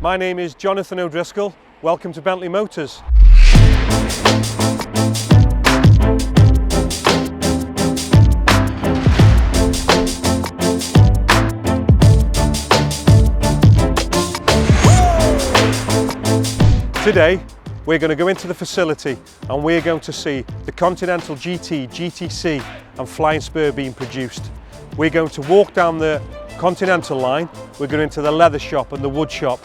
My name is Jonathan O'Driscoll. Welcome to Bentley Motors. Today, we're going to go into the facility and we're going to see the Continental GT, GTC and Flying Spur being produced. We're going to walk down the Continental line, we're going into the leather shop and the wood shop.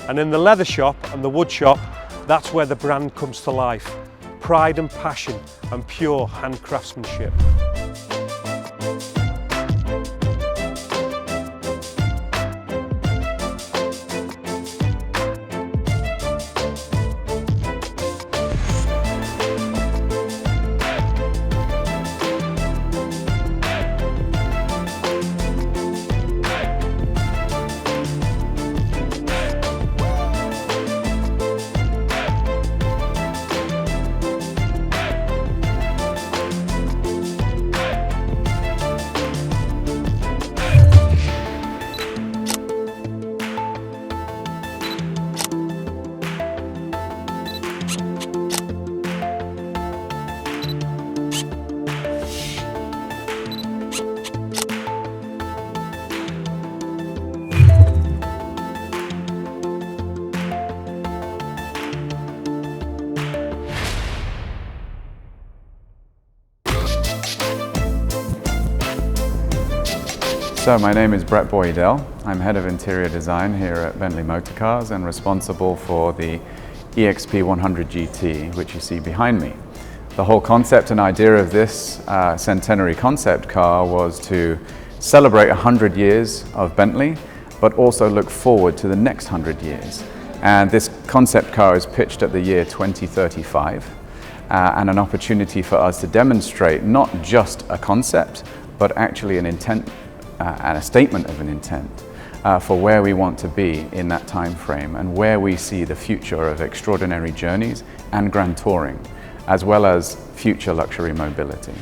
And in the leather shop and the wood shop, that's where the brand comes to life. Pride and passion and pure hand craftsmanship. So my name is Brett Boydell. I'm head of interior design here at Bentley Motor Cars and responsible for the EXP 100 GT, which you see behind me. The whole concept and idea of this centenary concept car was to celebrate 100 years of Bentley, but also look forward to the next 100 years. And this concept car is pitched at the year 2035 and an opportunity for us to demonstrate not just a concept, but actually an intent and a statement of an intent for where we want to be in that time frame and where we see the future of extraordinary journeys and grand touring, as well as future luxury mobility.